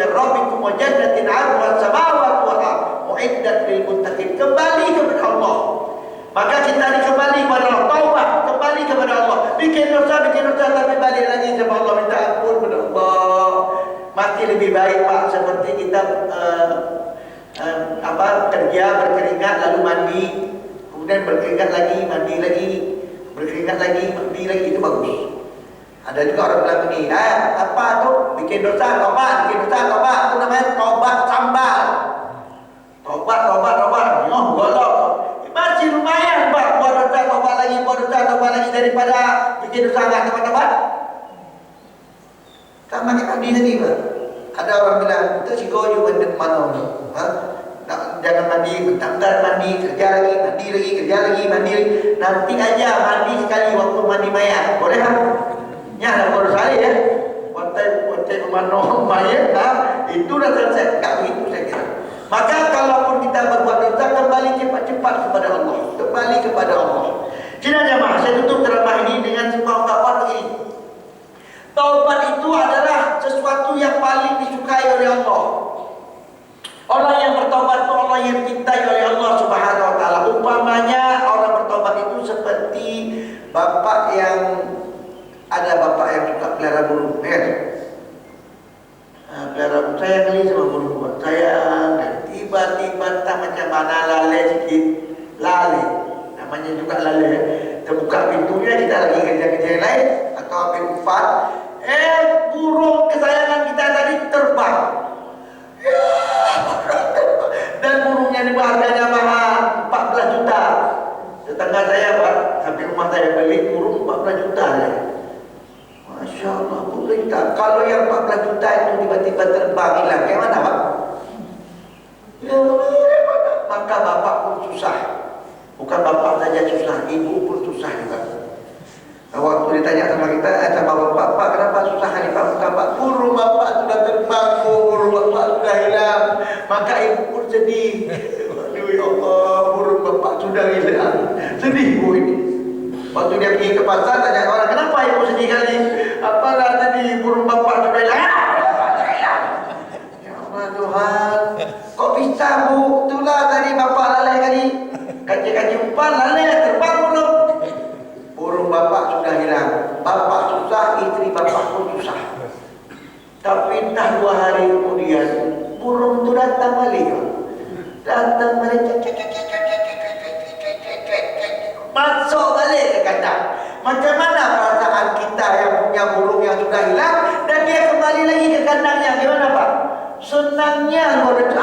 min rabbikum wa jannatin 'arduha as-samawati wal ardh u'iddat lil muttaqin. Kembali kepada Allah. Maka kita ini kembali kepada Allah, taubat, kembali kepada Allah. Bikin dosa tapi balik lagi kepada Allah, minta ampun kepada Allah. Mati lebih baik Pak, seperti kita kerja berkeringat lalu mandi, kemudian berkeringat lagi, mandi lagi, berkeringat lagi, mandi lagi, itu bagus. Ada juga orang bilang begini, apa tu? Bikin dosa, tobat, bikin dosa, tobat. Itu namanya tobat sambal. Tobat. Oh, golok. Masih lumayan Pak, buat dosa, tobat lagi daripada bikin dosa enggak tobat. Sama kayak mandi tadi Pak. Ada orang bilang, itu si goyo benda mana ni? Jangan mandi, bentar mandi, kerja lagi, mandi lagi. Nanti aja mandi sekali waktu mandi mayat. Boleh tak? Ya, dah baru saya ya. Waktu memandang mayat, itu dah selesai. Tak begitu saya kira. Maka kalaupun kita berbuat dosa, kembali cepat-cepat kepada Allah. Kembali kepada Allah. Jadi jemaah, saya tutup ceramah ini dengan sebuah ungkapan begini. Taubat itu adalah sesuatu yang paling disukai oleh Allah. Orang yang bertaubat itu orang yang dicintai oleh Allah Subhanahu wa taala. Umpamanya orang bertaubat itu seperti bapak yang suka pelihara burung, kan? Pelihara burung, saya kali sama burung buat. Saya tiba-tiba tak macam mana lalai sikit, namanya juga lalai. Terbuka pintunya, kita lagi kerja-kerja yang lain atau ambil umpan, burung kesayangan kita tadi terbang. Dan burungnya ini harganya mahal, 14 juta. Tetangga saya Pak, sampai rumah saya beli burung 14 juta ya. Masya Allah, pemerintah. Kalau yang 14 juta itu tiba-tiba terbang hilang, kayak mana Pak? Ya, maka bapak pun susah. Bukan bapak saja susah, ibu pun susah juga. Waktu ditanya sama kita, sama bapak, kenapa susah hari Pak? Burung bapak sudah terbang, burung bapak sudah hilang. Maka ibu pun sedih. Aduh ya Allah, burung bapak sudah hilang. Sedih ibu ini. Waktu dia pergi ke pasar, tanya orang, kenapa ibu sedih kali? Apalah tadi burung bapak sudah hilang. Ya Allah Tuhan, kok bisa Bu? Itulah tadi bapak lalai kali. Kaji-kaji umpan lalai, terbang burung. Burung bapak sudah hilang. Bapak susah, istri bapak pun susah. Tapi entah 2 hari kemudian burung itu datang balik. Masuk balik ke kandang. Macam mana perasaan kita yang punya burung yang sudah hilang dan dia kembali lagi ke kandangnya? Gimana Pak? Senangnya luar biasa.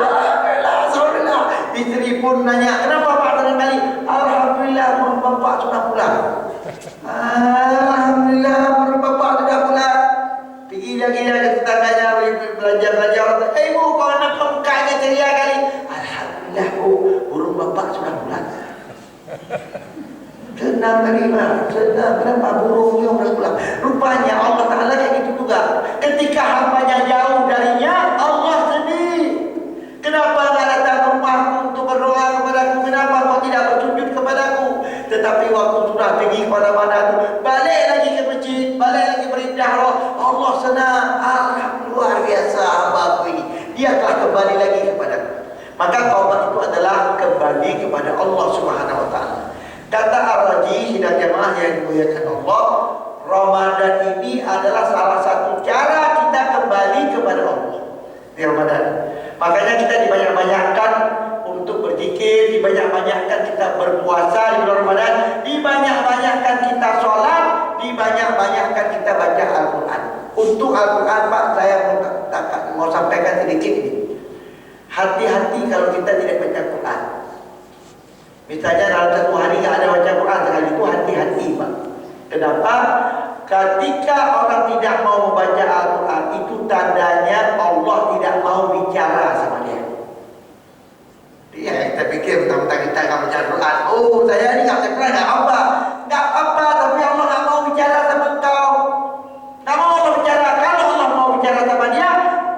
Alhamdulillah. Istri pun nanya, kenapa Pak senang kali? Alhamdulillah burung bapak sudah pulang. Alhamdulillah burung bapak sudah pulang. Pergi lagi ke tetangganya belajar. Ibu, kau nampak mukanya ceria kali. Alhamdulillah Bu, burung bapak sudah pulang. Senang kali Pak, senang. Kenapa burung yang sudah pulang? Rupanya Allah Ta'ala kayak gitu juga. Ketika hambanya jauh darinya, Allah sedih. Kenapa tak datang ke rumahku untuk berdoa kepadaku? Kenapa kau tidak bersujud kepadaku? Tetapi waktu sudah pergi kemana-mana itu, balik lagi ke masjid, balik lagi berindah Allah senang. Alhamdulillah, luar biasa hambaku ini. Dia telah kembali lagi kepadaku. Maka taubat itu adalah kembali kepada Allah Subhanahu wa taala. Kata Ar-Raji, sidang jamaah yang dimuliakan Allah, Ramadan ini adalah salah satu cara kita kembali kepada Allah di Ramadan. Makanya kita dibanyak-banyakkan untuk berzikir, dibanyak-banyakkan kita berpuasa di bulan Ramadan, dibanyak-banyakkan kita sholat, dibanyak-banyakkan kita baca Al-Quran. Untuk Al-Quran Pak, saya mau sampaikan sedikit ini. Hati-hati kalau kita tidak baca Quran. Misalnya dalam 1 hari tidak ada baca Quran sekali, itu hati-hati Pak. Kenapa? Ketika orang tidak mau membaca Al-Quran, itu tandanya Allah tidak mau bicara sama dia. Ya, kita pikir tentang kita akan baca Al-Quran. Oh, saya ini tak baca Quran, tak apa. Tak apa, tapi Allah tak mau bicara sama engkau. Tak mau Allah bicara. Kalau Allah mau bicara sama dia,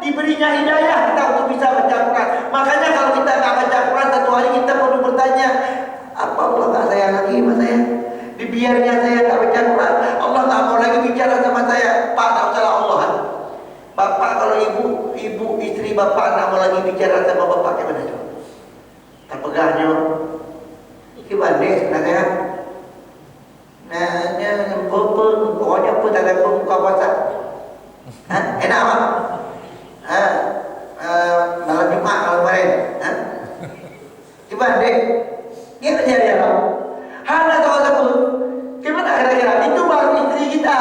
diberinya hidayah kita untuk bisa baca Quran. Makanya kalau kita tak baca Quran 1 hari, kita perlu bertanya, apa Allah tak sayang lagi sama saya? Dibiarnya saya tak baca Quran, Allah tak mau lagi bicara sama saya. Pak, tak salah Allah. Bapak kalau ibu istri Ini bapak nak mau lagi bicara sama bapak gimana tu? Tak pegahnya. Gimana sebenarnya? Nah, pokoknya apa tak ada buka puasa. Enak tak? Malam Jumat kalau kemarin. Gimana dek? Gimana dia tak? Hana tahu apa? Gimana kira-kira? Itu baru istri kita.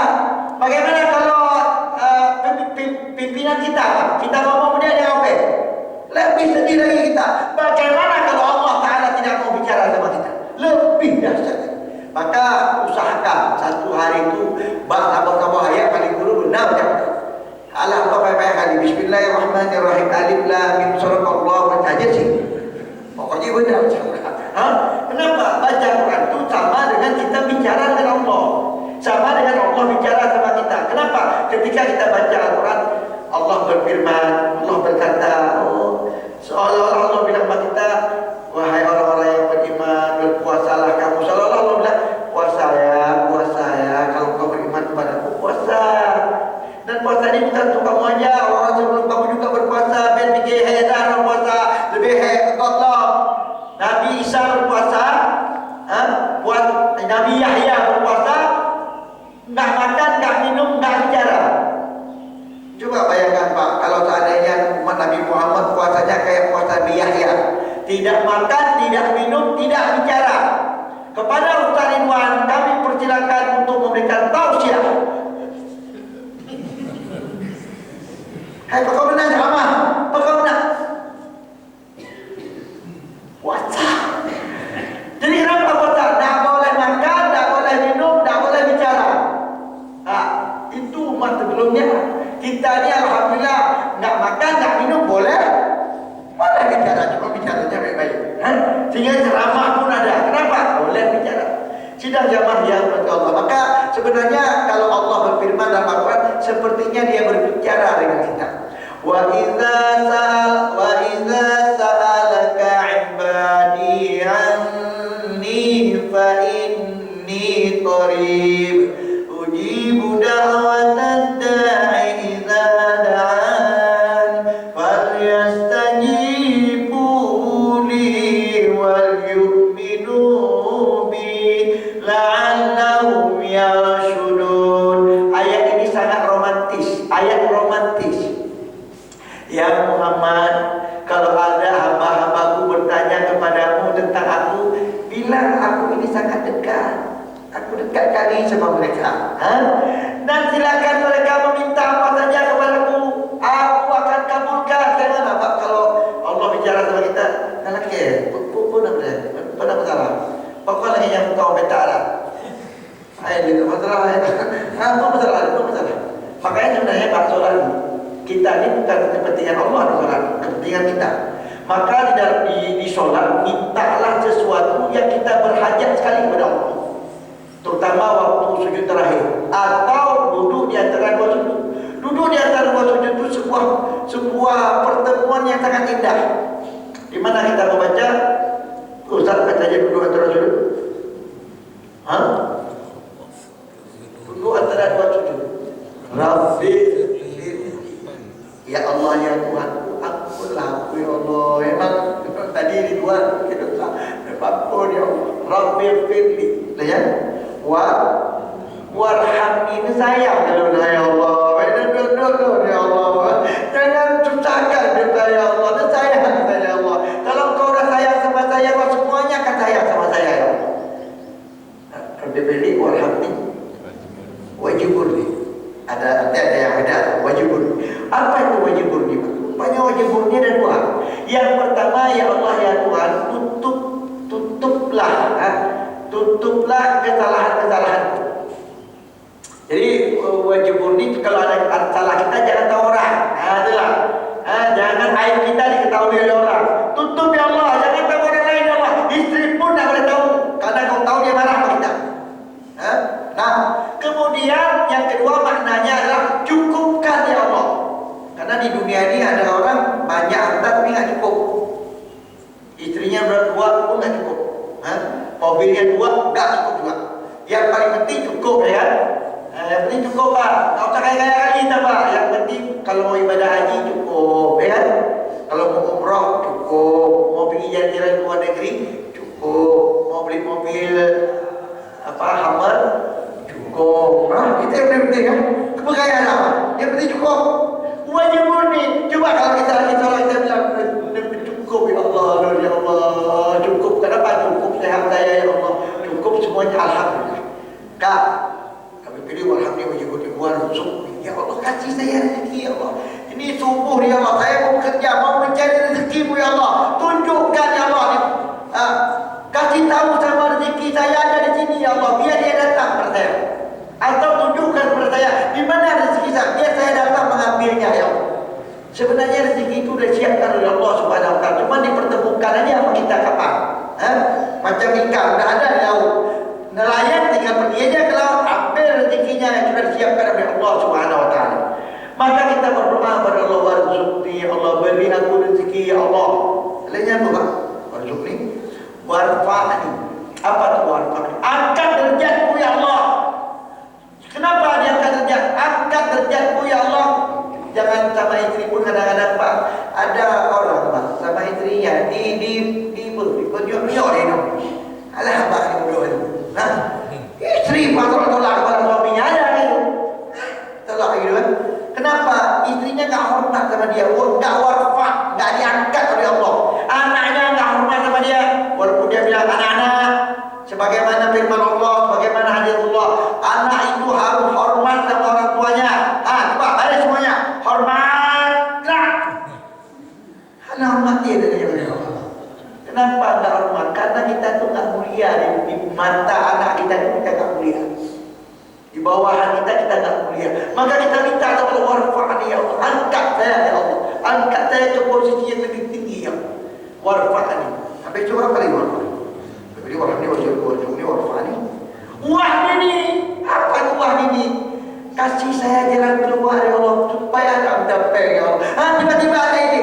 Bagaimana kalau pimpinan kita ngomong dia apa? Lebih sedih lagi kita. Bagaimana kalau Allah Ta'ala tidak mau bicara sama kita? Lebih dahsyat. Maka usahakan satu hari itu tabur ayat paling dulu benar jangan. Allah apa banyak kali Bismillahirrahmanirrahim alif lam mim surah baca aja sih. Pokoknya benar jangan. Kenapa? Baca Quran itu sama dengan kita bicara dengan Allah. Sama dengan Allah bicara sama kita. Kenapa? Ketika kita baca Al-Quran, Allah berfirman, Allah berkata, seolah-olah Allah bilang kepada kita, wahai orang-orang yang beriman, berpuasalah kamu. Seolah-olah Allah bilang, puasa ya, kalau kau beriman kepadaku, puasa. Dan puasa ini bukan untuk kamu aja, orang sebelum kamu juga berpuasa, biar bikin hedan berpuasa, lebih Allah. Nabi Isa berpuasa, Nabi Yahya berpuasa, nggak makan, nggak minum, nggak bicara. Coba bayangkan Pak, kalau seandainya umat Nabi Muhammad puasanya kayak puasa Nabi Yahya, tidak makan, tidak minum, tidak bicara. Kepada Ustaz Ridwan, kami persilakan untuk memberikan tausiah. Hai, kau benar sama? Kau benar? Puasa. Jadi kenapa puasa? Tak boleh makan, tak boleh minum, tak boleh bicara. Itu umat sebelumnya. Kita ni alhamdulillah nak makan, nak minum boleh bicara, cuma bicaranya baik-baik. Sehingga ceramah pun ada. Kenapa? Boleh bicara. Sidang jamaah yang berkat Allah. Maka sebenarnya kalau Allah berfirman dalam Al-Quran, sepertinya dia berbicara dengan kita. Wa idza sa'alaka 'ibadi 'anni fa inni qarib ujibu da'watad da'i idza da'an falyastajibu li wal yu'minu bi la'allahum yarshudun. Ayat ini sangat romantis, ayat romantis. Ya Muhammad, kalau ada hamba-hambaku bertanya kepadamu tentang aku, bilang aku ini sangat dekat. Aku dekat kali sama mereka. Dan silakan mereka meminta apa saja kepadaku, aku akan kabulkan. Bagaimana Pak kalau Allah bicara sama kita? Lelaki, pun apa masalah? Pokoknya lagi yang kau minta lah. Itu masalah. Apa masalah? Apa masalah? Makanya sebenarnya Pak solat kita ini bukan kepentingan Allah, solat kepentingan kita. Maka di solat mintalah sesuatu yang kita berhajat sekali kepada Allah. Terutama waktu sujud terakhir atau duduk di antara dua sujud. Duduk di antara dua sujud itu sebuah pertemuan yang sangat indah. Di mana kita membaca, Ustaz baca aja duduk antara sujud. Duduk antara dua sujud. Rabbi, ya Allah ya Tuhan, ampunlah aku ya Allah. Memang tadi di dua kita ampun ya Allah. Rabbi firli, ya. Warhamni, ini sayang kalau ya Allah. Ya Allah, jangan susahkan kita ya Allah. Ini sayang saya ya Allah. Kalau kau dah sayang sama saya, semuanya akan sayang sama saya ya Allah. Rabbi firli warhamni wajiburni. Ada yang beda. Wajiburni. Apa itu wajiburni? Banyak wajiburni ada dua. Yang pertama, ya Allah ya Tuhan, tutuplah kesalahan-kesalahanku. Jadi wajiburni, kalau ada salah kita jangan tahu orang. Itulah. Jangan aib kita diketahui oleh orang. Tutup ya Allah, jangan tahu orang lain ya Allah. Istri pun tak boleh tahu, karena kau tahu dia marah sama kita. Nah, kemudian yang kedua maknanya adalah cukupkan ya Allah. Karena di dunia ini ada orang banyak harta tapi nggak cukup. Istrinya berdua pun nggak cukup. Mobilnya dua nggak cukup juga. Yang paling penting cukup ya kan? Yang penting cukup Pak. Nggak usah kaya-kaya kali kita Pak. Yang penting kalau mau ibadah haji cukup ya kan? saya rezeki ya Allah. Ini subuh ya Allah, saya mau bekerja, mau mencari rezekimu ya Allah. Tunjukkan ya Allah. Kasih tahu sama rezeki saya ada di sini ya Allah, biar dia datang kepada saya. Atau tunjukkan kepada saya di mana rezeki saya, biar saya datang mengambilnya ya Allah. Sebenarnya rezeki itu sudah siapkan oleh Allah Subhanahu Wa Taala, cuma dipertemukan aja sama kita kapan. Macam ikan sudah ada di laut, nelayan tinggal pergi aja ke laut ambil rezekinya yang sudah disiapkan oleh Allah Subhanahu Wa Taala. Maka kita berdoa kepada Allah, warzuqni ya Allah, beri aku rezeki ya Allah. Lainnya apa? Warzuqni, warfa'ni. Apa itu warfa'ni? Angkat derajatku ya Allah. Kenapa dia angkat derajat? Angkat derajatku ya Allah. Jangan sama istri pun kadang-kadang Pak, ada orang Pak sama istrinya di penjual dia no. Alah Pak ni mulut tu. Istri Pak tolak kepada suaminya ada gitu. Tolak gitu kan. Kenapa? Istrinya enggak hormat sama dia, enggak warfa, enggak diangkat oleh Allah. Anaknya enggak hormat sama dia, walaupun dia bilang anak-anak sebagaimana firman Allah, sebagaimana hadis Allah, anak itu harus hormat sama orang tuanya. Coba balik semuanya. Hormat, gerak. Anak hormat dia dari Allah. Kenapa enggak hormat? Karena kita tu enggak mulia di mata anak kita tu, kita enggak mulia. Di bawahan kita enggak mulia. Maka kita minta kepada Allah, warfa'ni ya Allah, angkat saya ya Allah, angkat saya ke posisi yang lebih tinggi ya Allah. Warfa'ni. Sampai curang kali warfa'ni. Jadi warfa'ni warfa'ni. Wahdini. Apa itu wahdini? Kasih saya jalan keluar ya Allah, supaya tak mendapat ya Allah. Tiba-tiba ada ini.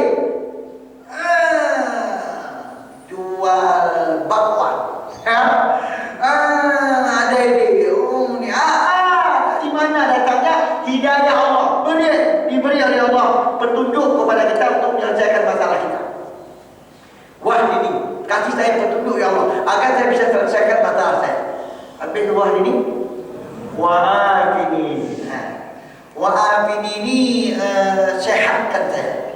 Jual bakwan. Ada ini. Di mana datangnya? Hidayah Allah. Diberi oleh Allah petunjuk kepada kita untuk menyelesaikan masalah kita. Wahdini. Kasih saya petunjuk ya Allah, agar saya bisa selesaikan masalah saya. Habis wahdini. Wa'afini. Wa'afini ini sehatkan saya,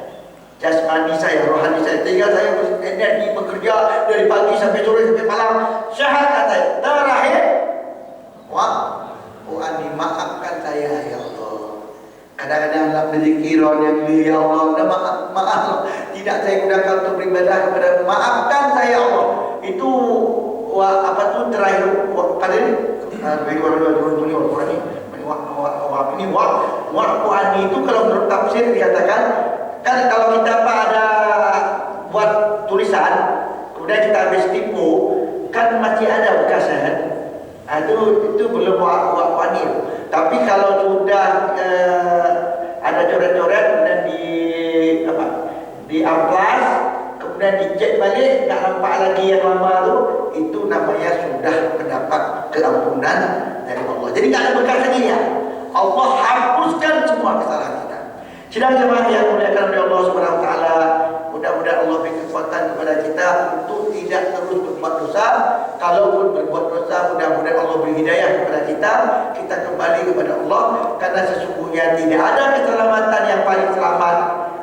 jasmani saya, rohani saya, sehingga saya energi bekerja dari pagi sampai sore sampai malam. Sehatkan saya. Terakhir, wa'ani, maafkan saya ya Allah. Kadang-kadang nak berzikir yang ya Allah, maaf tidak saya gunakan untuk beribadah kepada, maafkan saya ya Allah. Itu apa tu terakhir pada ini wa'ani itu kalau menurut tafsir dikatakan, kan kalau kita ada buat tulisan kemudian kita habis tipu kan masih ada bekasnya kan, itu belum wa'ani. Tapi kalau sudah ada coret-coret kemudian di amplas kemudian dicek balik, tak nampak lagi yang lama itu namanya sudah mendapat keampunan dari Allah. Jadi tak ada bekas lagi ya. Allah hapuskan semua kesalahan kita. Sidang jemaah yang dimuliakan oleh Allah Subhanahu Wa Taala, mudah-mudahan Allah beri kekuatan kepada kita untuk tidak terus berbuat dosa. Kalaupun berbuat dosa, mudah-mudahan Allah beri hidayah kepada kita. Kita kembali kepada Allah, karena sesungguhnya tidak ada keselamatan yang paling selamat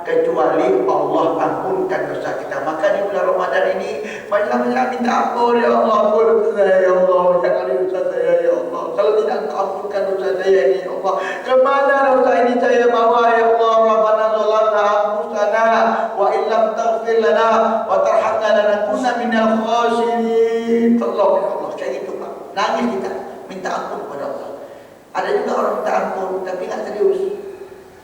kecuali Allah ampunkan dosa kita. Maka di bulan Ramadan ini banyak-banyak minta ampun ya Allah, ampun saya ya Allah, jangan dosa saya ya Allah. Kalau tidak ampunkan dosa saya ini ya Allah, kemana dosa ini saya bawa ya Allah. Rabbana zalamna anfusana wa illam taghfir lana wa tarhamna lanakunanna minal khasirin. Allah ya Allah, kayak gitu Pak. Nangis kita, minta ampun kepada Allah. Ada juga orang minta ampun tapi enggak serius.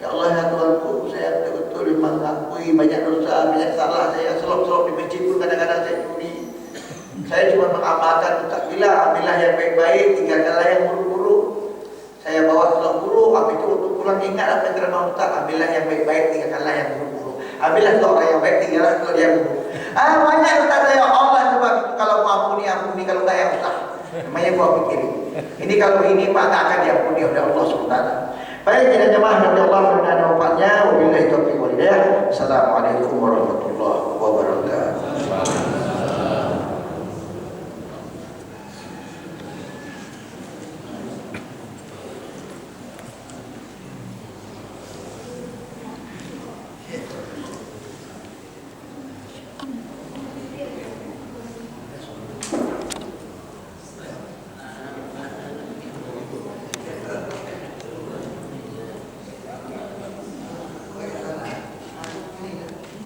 Ya Allah ya Tuhanku, saya betul-betul mengakui banyak dosa, banyak salah saya. Selop-selop di masjid pun kadang-kadang saya curi. Saya cuma mengamalkan takbilah, ambillah yang baik-baik, tinggalkanlah yang buruk-buruk. Saya bawa selop buruk, habis itu untuk pulang ingat apa yang terima Ustaz, ambillah yang baik-baik, tinggalkanlah yang buruk-buruk. Ambillah orang yang baik, tinggalkanlah yang buruk. Banyak Ustaz saya, Allah sebab itu kalau mau ampuni, ampuni, kalau tak ya Ustaz. Namanya gua pikirin. Ini kalau ini Pak tak akan diampuni oleh Allah SWT. Baik, jemaah yang Allah, mudah-mudahan manfaatnya. Wabillahi taufiq wal hidayah. Assalamualaikum warahmatullahi wabarakatuh.